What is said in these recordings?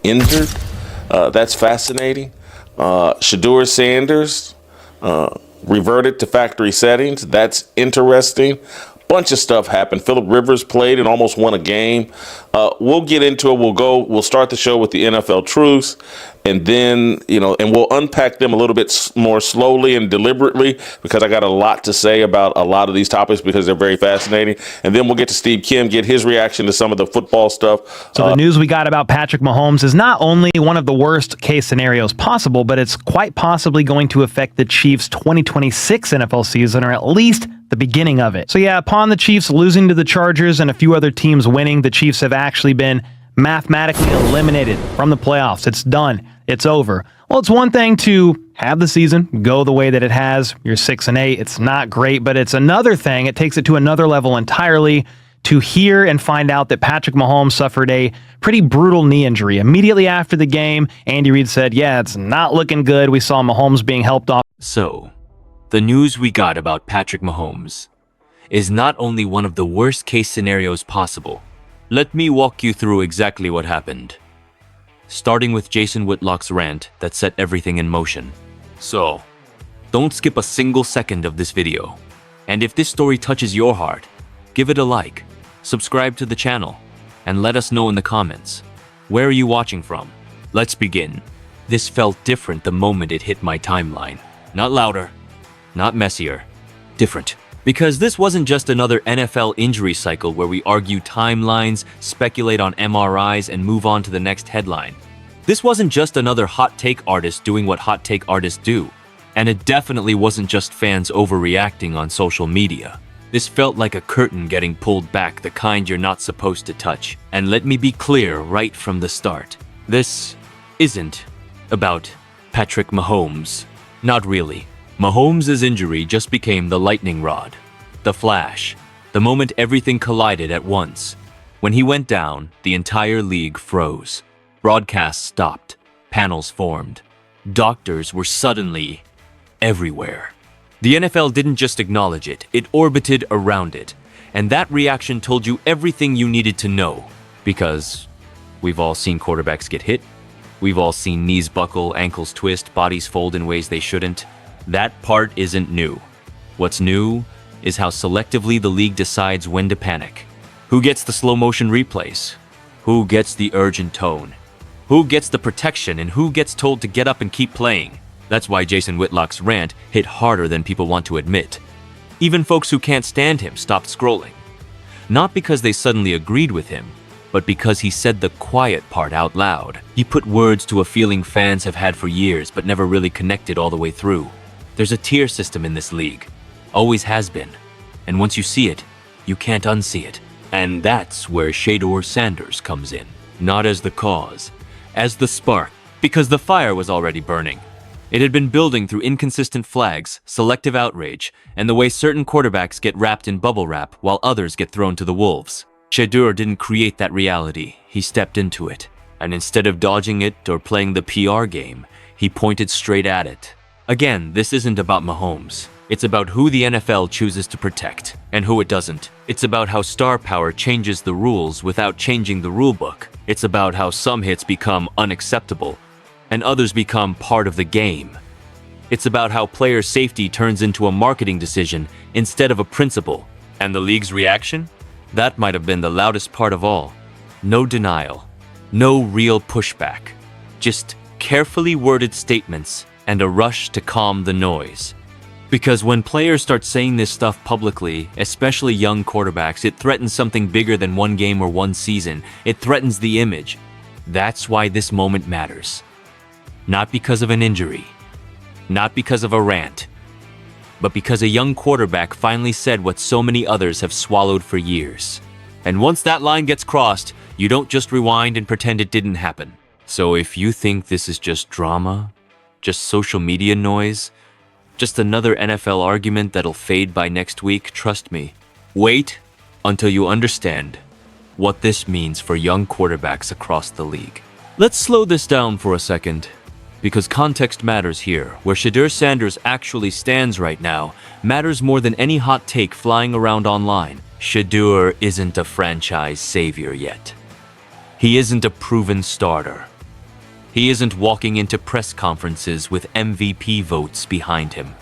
injured. That's fascinating. Shedeur Sanders reverted to factory settings. That's interesting. Bunch of stuff happened. Phillip Rivers played and almost won a game. We'll get into it. We'll start the show with the NFL truths, and then, and we'll unpack them a little bit more slowly and deliberately, because I got a lot to say about a lot of these topics because they're very fascinating. And then we'll get to Steve Kim, get his reaction to some of the football stuff. So the news we got about Patrick Mahomes is not only one of the worst case scenarios possible, but it's quite possibly going to affect the Chiefs' 2026 NFL season, or at least the beginning of it. So yeah, upon the Chiefs losing to the Chargers and a few other teams winning, the Chiefs have actually been mathematically eliminated from the playoffs. It's done. It's over. Well, it's one thing to have the season go the way that it has. You're 6-8. It's not great, but it's another thing. It takes it to another level entirely to hear and find out that Patrick Mahomes suffered a pretty brutal knee injury. Immediately after the game, Andy Reid said, yeah, it's not looking good. We saw Mahomes being helped off. So, the news we got about Patrick Mahomes is not only one of the worst case scenarios possible. Let me walk you through exactly what happened, starting with Jason Whitlock's rant that set everything in motion. So, don't skip a single second of this video. And if this story touches your heart, give it a like, subscribe to the channel, and let us know in the comments. Where are you watching from? Let's begin. This felt different the moment it hit my timeline. Not louder, not messier, different. Because this wasn't just another NFL injury cycle where we argue timelines, speculate on MRIs, and move on to the next headline. This wasn't just another hot take artist doing what hot take artists do. And it definitely wasn't just fans overreacting on social media. This felt like a curtain getting pulled back, the kind you're not supposed to touch. And let me be clear right from the start. This isn't about Patrick Mahomes. Not really. Mahomes' injury just became the lightning rod, the flash, the moment everything collided at once. When he went down, the entire league froze. Broadcasts stopped, panels formed. Doctors were suddenly everywhere. The NFL didn't just acknowledge it, it orbited around it. And that reaction told you everything you needed to know. Because we've all seen quarterbacks get hit. We've all seen knees buckle, ankles twist, bodies fold in ways they shouldn't. That part isn't new. What's new is how selectively the league decides when to panic. Who gets the slow motion replays? Who gets the urgent tone? Who gets the protection and who gets told to get up and keep playing? That's why Jason Whitlock's rant hit harder than people want to admit. Even folks who can't stand him stopped scrolling. Not because they suddenly agreed with him, but because he said the quiet part out loud. He put words to a feeling fans have had for years but never really connected all the way through. There's a tier system in this league. Always has been. And once you see it, you can't unsee it. And that's where Shedeur Sanders comes in. Not as the cause, as the spark. Because the fire was already burning. It had been building through inconsistent flags, selective outrage, and the way certain quarterbacks get wrapped in bubble wrap while others get thrown to the wolves. Shedeur didn't create that reality. He stepped into it. And instead of dodging it or playing the PR game, he pointed straight at it. Again, this isn't about Mahomes. It's about who the NFL chooses to protect and who it doesn't. It's about how star power changes the rules without changing the rulebook. It's about how some hits become unacceptable and others become part of the game. It's about how player safety turns into a marketing decision instead of a principle. And the league's reaction? That might have been the loudest part of all. No denial. No real pushback. Just carefully worded statements and a rush to calm the noise. Because when players start saying this stuff publicly, especially young quarterbacks, it threatens something bigger than one game or one season. It threatens the image. That's why this moment matters. Not because of an injury, not because of a rant, but because a young quarterback finally said what so many others have swallowed for years. And once that line gets crossed, you don't just rewind and pretend it didn't happen. So if you think this is just drama, just social media noise, just another NFL argument that'll fade by next week, trust me. Wait until you understand what this means for young quarterbacks across the league. Let's slow this down for a second, because context matters here. Where Shedeur Sanders actually stands right now matters more than any hot take flying around online. Shedeur isn't a franchise savior yet. He isn't a proven starter. He isn't walking into press conferences with MVP votes behind him.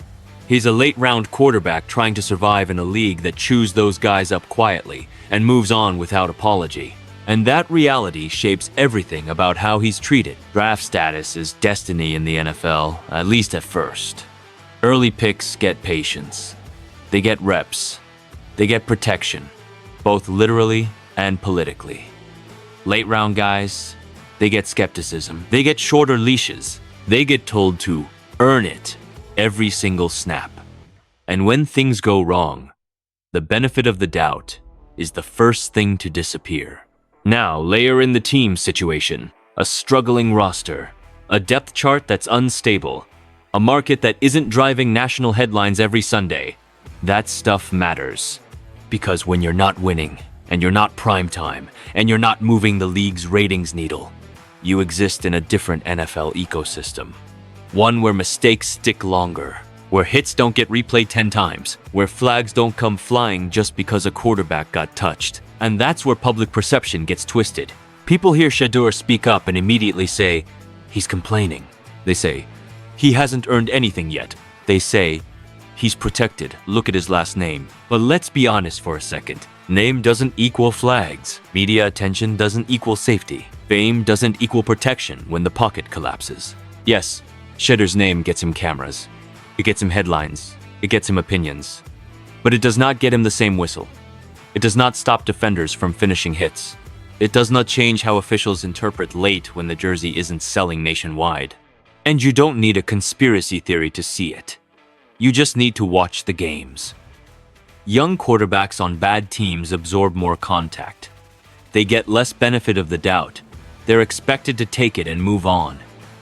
He's a late-round quarterback trying to survive in a league that chews those guys up quietly and moves on without apology. And that reality shapes everything about how he's treated. Draft status is destiny in the NFL, at least at first. Early picks get patience. They get reps. They get protection, both literally and politically. Late-round guys, they get skepticism. They get shorter leashes. They get told to earn it every single snap. And when things go wrong, the benefit of the doubt is the first thing to disappear. Now, layer in the team situation, a struggling roster, a depth chart that's unstable, a market that isn't driving national headlines every Sunday. That stuff matters. Because when you're not winning, and you're not prime time, and you're not moving the league's ratings needle, you exist in a different NFL ecosystem. One where mistakes stick longer, where hits don't get replayed 10 times, where flags don't come flying just because a quarterback got touched. And that's where public perception gets twisted. People hear Shedeur speak up and immediately say, he's complaining. They say, he hasn't earned anything yet. They say, he's protected, look at his last name. But let's be honest for a second. Name doesn't equal flags. Media attention doesn't equal safety. Fame doesn't equal protection when the pocket collapses. Yes, Shedeur's name gets him cameras. It gets him headlines. It gets him opinions. But it does not get him the same whistle. It does not stop defenders from finishing hits. It does not change how officials interpret late when the jersey isn't selling nationwide. And you don't need a conspiracy theory to see it. You just need to watch the games. Young quarterbacks on bad teams absorb more contact. They get less benefit of the doubt. They're expected to take it and move on.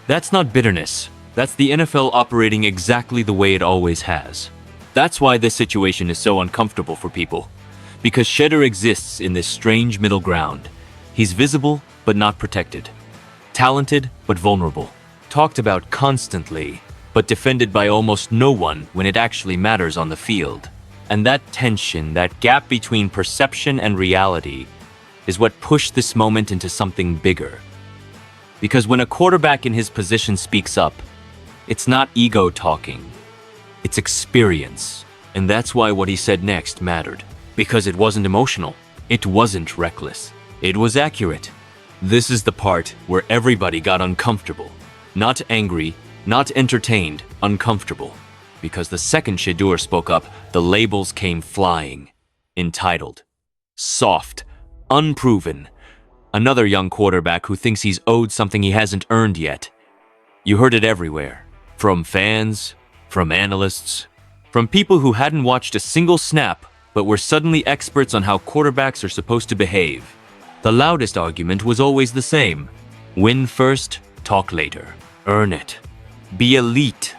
That's not bitterness. That's the NFL operating exactly the way it always has. That's why this situation is so uncomfortable for people. Because Shedeur exists in this strange middle ground. He's visible, but not protected. Talented, but vulnerable. Talked about constantly, but defended by almost no one when it actually matters on the field. And that tension, that gap between perception and reality, is what pushed this moment into something bigger. Because when a quarterback in his position speaks up, it's not ego talking. It's experience. And that's why what he said next mattered. Because it wasn't emotional. It wasn't reckless. It was accurate. This is the part where everybody got uncomfortable. Not angry, not entertained, uncomfortable. Because the second Shedeur spoke up, the labels came flying. Entitled. Soft. Unproven. Another young quarterback who thinks he's owed something he hasn't earned yet. You heard it everywhere. From fans, from analysts, from people who hadn't watched a single snap but were suddenly experts on how quarterbacks are supposed to behave. The loudest argument was always the same. Win first, talk later. Earn it. Be elite.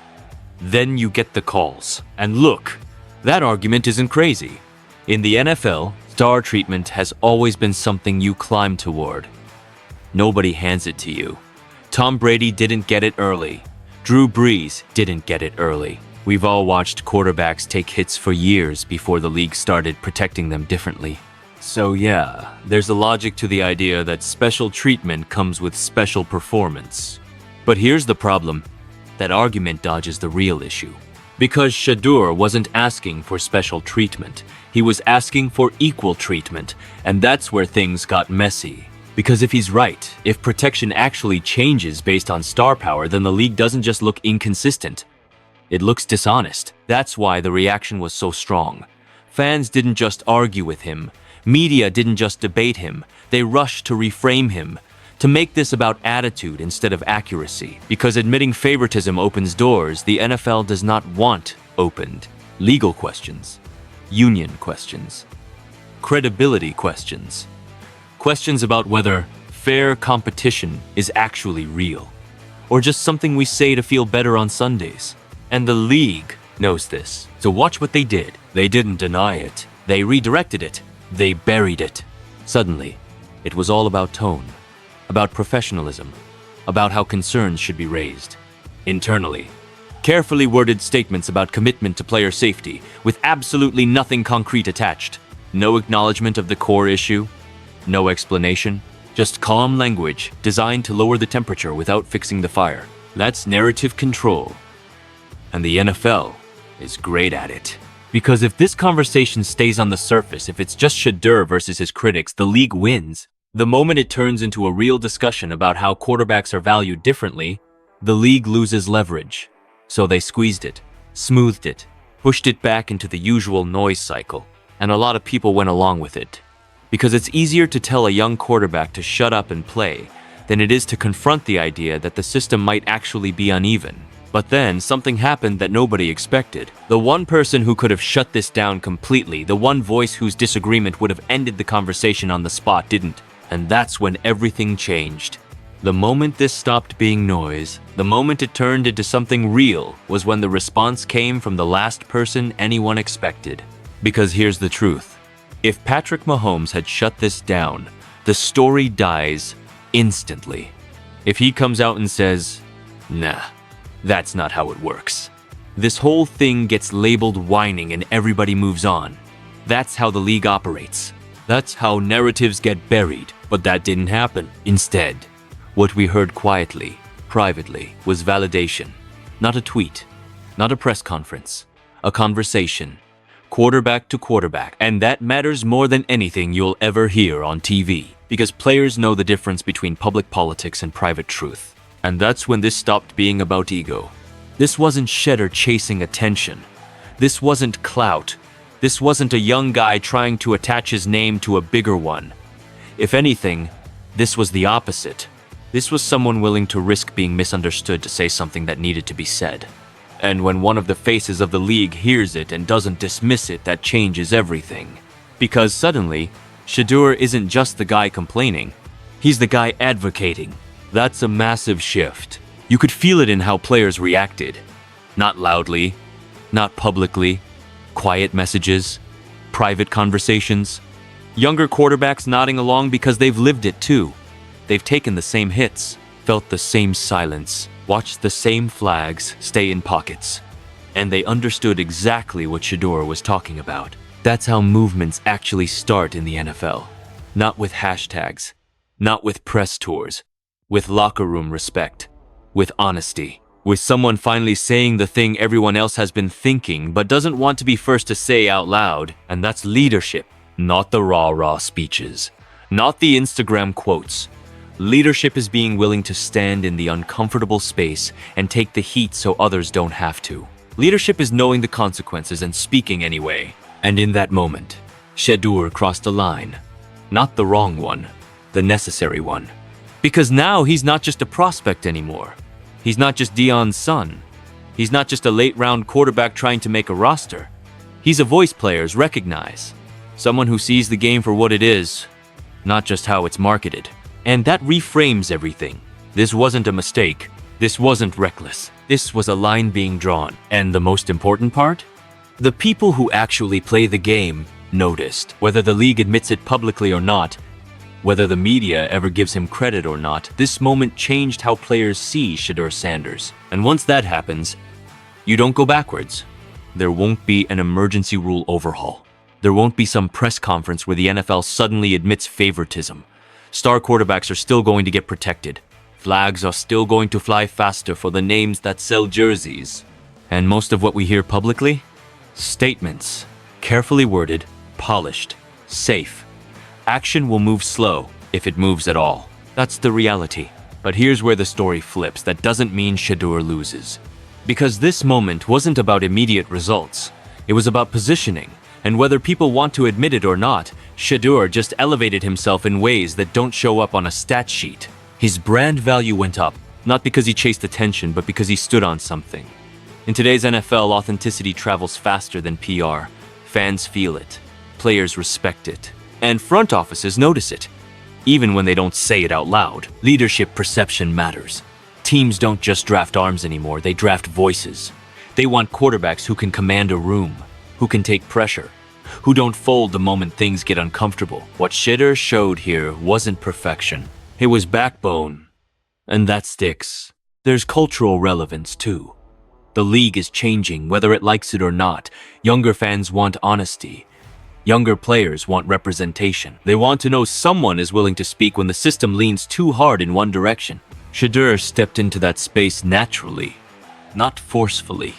Then you get the calls. And look, that argument isn't crazy. In the NFL, star treatment has always been something you climb toward. Nobody hands it to you. Tom Brady didn't get it early. Drew Brees didn't get it early. We've all watched quarterbacks take hits for years before the league started protecting them differently. So yeah, there's a logic to the idea that special treatment comes with special performance. But here's the problem. That argument dodges the real issue. Because Shedeur wasn't asking for special treatment. He was asking for equal treatment, and that's where things got messy. Because if he's right, if protection actually changes based on star power, then the league doesn't just look inconsistent. It looks dishonest. That's why the reaction was so strong. Fans didn't just argue with him. Media didn't just debate him. They rushed to reframe him, to make this about attitude instead of accuracy. Because admitting favoritism opens doors the NFL does not want opened. Legal questions, union questions, credibility questions, questions about whether fair competition is actually real, or just something we say to feel better on Sundays. And the league knows this. So watch what they did. They didn't deny it. They redirected it. They buried it. Suddenly, it was all about tone, about professionalism, about how concerns should be raised. Internally, carefully worded statements about commitment to player safety with absolutely nothing concrete attached. No acknowledgement of the core issue, no explanation, Just calm language designed to lower the temperature without fixing the fire. That's narrative control. And the NFL is great at it. Because if this conversation stays on the surface, if it's just Shedeur versus his critics, the league wins. The moment it turns into a real discussion about how quarterbacks are valued differently, the league loses leverage. So they squeezed it, smoothed it, pushed it back into the usual noise cycle, and a lot of people went along with it. Because it's easier to tell a young quarterback to shut up and play than it is to confront the idea that the system might actually be uneven. But then something happened that nobody expected. The one person who could have shut this down completely, the one voice whose disagreement would have ended the conversation on the spot, didn't. And that's when everything changed. The moment this stopped being noise, the moment it turned into something real, was when the response came from the last person anyone expected. Because here's the truth. If Patrick Mahomes had shut this down, the story dies instantly. If he comes out and says, "Nah, that's not how it works," this whole thing gets labeled whining and everybody moves on. That's how the league operates. That's how narratives get buried. But that didn't happen. Instead, what we heard quietly, privately, was validation. Not a tweet, not a press conference, a conversation, quarterback to quarterback. And that matters more than anything you'll ever hear on TV. Because players know the difference between public politics and private truth. And that's when this stopped being about ego. This wasn't Shedeur chasing attention. This wasn't clout. This wasn't a young guy trying to attach his name to a bigger one. If anything, this was the opposite. This was someone willing to risk being misunderstood to say something that needed to be said. And when one of the faces of the league hears it and doesn't dismiss it, that changes everything. Because suddenly, Shedeur isn't just the guy complaining. He's the guy advocating. That's a massive shift. You could feel it in how players reacted. Not loudly, not publicly, quiet messages, private conversations. Younger quarterbacks nodding along because they've lived it too. They've taken the same hits, felt the same silence, watched the same flags stay in pockets. And they understood exactly what Shedeur was talking about. That's how movements actually start in the NFL. Not with hashtags, not with press tours, with locker room respect, with honesty, with someone finally saying the thing everyone else has been thinking but doesn't want to be first to say out loud, and that's leadership. Not the rah-rah speeches, not the Instagram quotes. Leadership is being willing to stand in the uncomfortable space and take the heat so others don't have to. Leadership is knowing the consequences and speaking anyway. And in that moment, Shedeur crossed a line. Not the wrong one, the necessary one. Because now he's not just a prospect anymore. He's not just Dion's son. He's not just a late-round quarterback trying to make a roster. He's a voice players recognize. Someone who sees the game for what it is, not just how it's marketed. And that reframes everything. This wasn't a mistake. This wasn't reckless. This was a line being drawn. And the most important part? The people who actually play the game noticed. Whether the league admits it publicly or not, whether the media ever gives him credit or not, this moment changed how players see Shedeur Sanders. And once that happens, you don't go backwards. There won't be an emergency rule overhaul. There won't be some press conference where the NFL suddenly admits favoritism. Star quarterbacks are still going to get protected. Flags are still going to fly faster for the names that sell jerseys. And most of what we hear publicly? Statements. Carefully worded, polished, safe. Action will move slow, if it moves at all. That's the reality. But here's where the story flips. That doesn't mean Shedeur loses. Because this moment wasn't about immediate results. It was about positioning. And whether people want to admit it or not, Shedeur just elevated himself in ways that don't show up on a stat sheet. His brand value went up, not because he chased attention, but because he stood on something. In today's NFL, authenticity travels faster than PR. Fans feel it. Players respect it. And front offices notice it. Even when they don't say it out loud, leadership perception matters. Teams don't just draft arms anymore, they draft voices. They want quarterbacks who can command a room, who can take pressure, who don't fold the moment things get uncomfortable. What Shedeur showed here wasn't perfection. It was backbone. And that sticks. There's cultural relevance too. The league is changing, whether it likes it or not. Younger fans want honesty. Younger players want representation. They want to know someone is willing to speak when the system leans too hard in one direction. Shedeur stepped into that space naturally, not forcefully.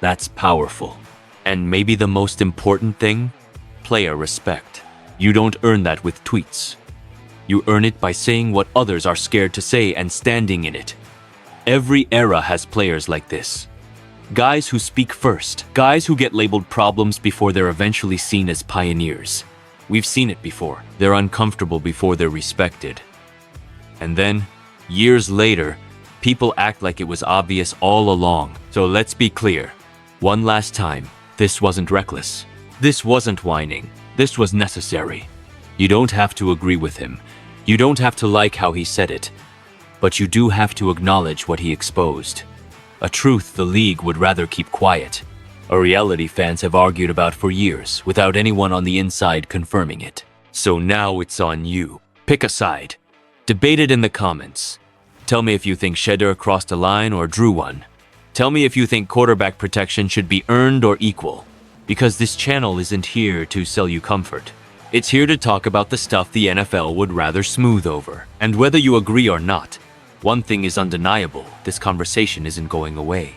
That's powerful. And maybe the most important thing? Player respect. You don't earn that with tweets. You earn it by saying what others are scared to say and standing in it. Every era has players like this. Guys who speak first. Guys who get labeled problems before they're eventually seen as pioneers. We've seen it before. They're uncomfortable before they're respected. And then, years later, people act like it was obvious all along. So let's be clear. One last time, this wasn't reckless. This wasn't whining. This was necessary. You don't have to agree with him. You don't have to like how he said it. But you do have to acknowledge what he exposed. A truth the league would rather keep quiet. A reality fans have argued about for years without anyone on the inside confirming it. So now it's on you. Pick a side. Debate it in the comments. Tell me if you think Shedeur crossed a line or drew one. Tell me if you think quarterback protection should be earned or equal. Because this channel isn't here to sell you comfort. It's here to talk about the stuff the NFL would rather smooth over. And whether you agree or not, one thing is undeniable, this conversation isn't going away.